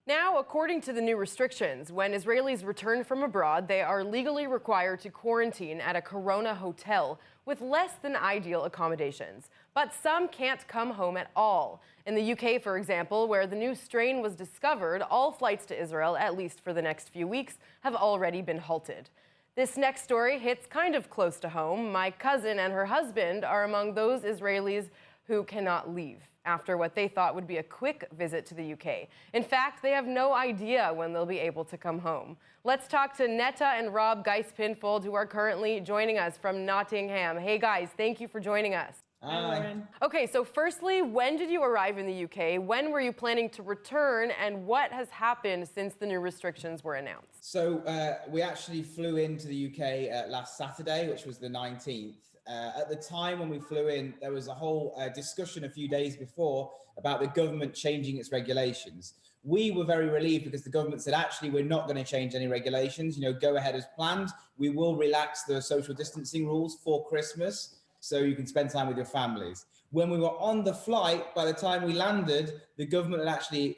Now, according to the new restrictions, when Israelis return from abroad, they are legally required to quarantine at a Corona hotel with less than ideal accommodations. But some can't come home at all. In the UK, for example, where the new strain was discovered, all flights to Israel, at least for the next few weeks, have already been halted. This next story hits kind of close to home. My cousin and her husband are among those Israelis who cannot leave after what they thought would be a quick visit to the UK. In fact, they have no idea when they'll be able to come home. Let's talk to Netta and Rob Geist-Pinfold, who are currently joining us from Nottingham. Hey guys, thank you for joining us. Hi. Okay, so firstly, when did you arrive in the UK? When were you planning to return? And what has happened since the new restrictions were announced? So we actually flew into the UK last Saturday, which was the 19th. At the time when we flew in, there was a whole discussion a few days before about the government changing its regulations. We were very relieved because the government said, actually, we're not going to change any regulations. Go ahead as planned. We will relax the social distancing rules for Christmas so you can spend time with your families. When we were on the flight, by the time we landed, the government had actually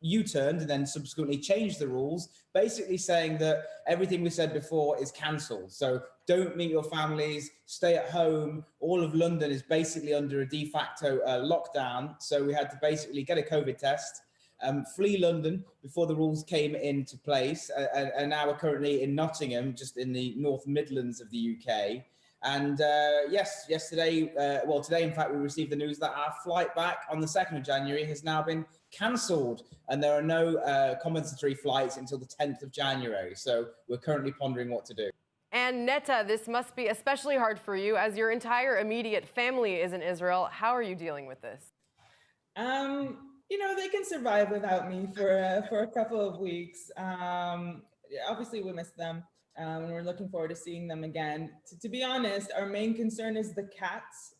U-turned and then subsequently changed the rules, basically saying that everything we said before is cancelled. So don't meet your families, stay at home. All of London is basically under a de facto lockdown. So we had to basically get a COVID test, flee London before the rules came into place. And now we're currently in Nottingham, just in the North Midlands of the UK. And today, in fact, we received the news that our flight back on the 2nd of January has now been cancelled, and there are no compensatory flights until the 10th of January. So we're currently pondering what to do. And Netta, this must be especially hard for you as your entire immediate family is in Israel. How are you dealing with this? They can survive without me for a couple of weeks. Obviously, we miss them. And we're looking forward to seeing them again. To be honest, our main concern is the cats.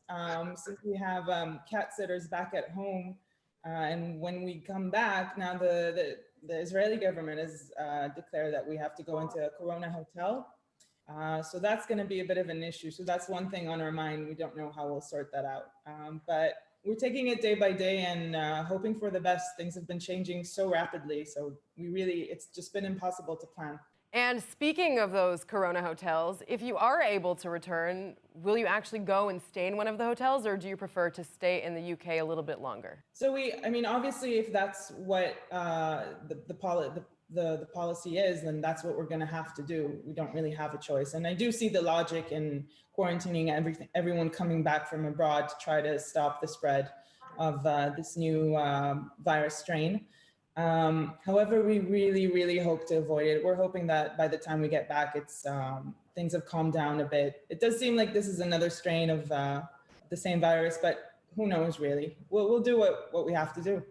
Since we have cat sitters back at home, and when we come back, now the Israeli government has declared that we have to go into a Corona hotel. So that's going to be a bit of an issue. So that's one thing on our mind. We don't know how we'll sort that out. But we're taking it day by day and hoping for the best. Things have been changing so rapidly. So it's just been impossible to plan. And speaking of those Corona hotels, if you are able to return, will you actually go and stay in one of the hotels, or do you prefer to stay in the UK a little bit longer? So obviously, if that's what the policy is, then that's what we're going to have to do. We don't really have a choice. And I do see the logic in quarantining everyone coming back from abroad to try to stop the spread of this new virus strain. However, we really, really hope to avoid it. We're hoping that by the time we get back, things have calmed down a bit. It does seem like this is another strain of the same virus, but who knows really? We'll do what we have to do.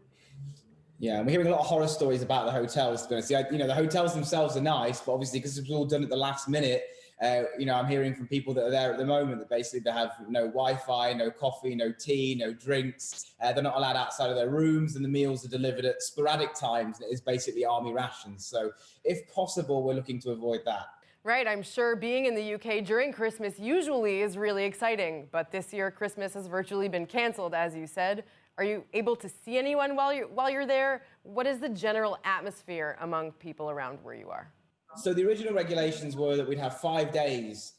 Yeah, and we're hearing a lot of horror stories about the hotels. To be honest, the hotels themselves are nice, but obviously because it was all done at the last minute, I'm hearing from people that are there at the moment that basically they have no Wi-Fi, no coffee, no tea, no drinks. They're not allowed outside of their rooms, and the meals are delivered at sporadic times. It is basically army rations. So if possible, we're looking to avoid that. Right, I'm sure being in the UK during Christmas usually is really exciting, but this year Christmas has virtually been canceled, as you said. Are you able to see anyone while you're there? What is the general atmosphere among people around where you are? So the original regulations were that we'd have 5 days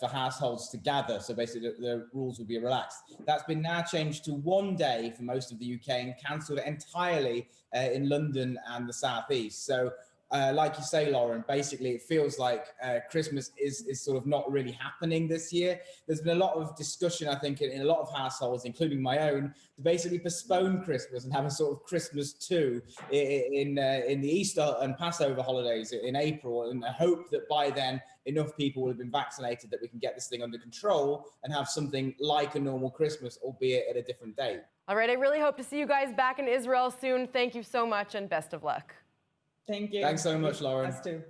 for households to gather. So basically the rules would be relaxed. That's been now changed to 1 day for most of the UK and cancelled entirely in London and the Southeast. So like you say, Lauren, basically it feels like Christmas is sort of not really happening this year. There's been a lot of discussion, I think, in a lot of households, including my own, to basically postpone Christmas and have a sort of Christmas 2 in the Easter and Passover holidays in April, and I hope that by then enough people will have been vaccinated that we can get this thing under control and have something like a normal Christmas, albeit at a different date. All right, I really hope to see you guys back in Israel soon. Thank you so much and best of luck. Thank you. Thanks so much, Lauren. Us too.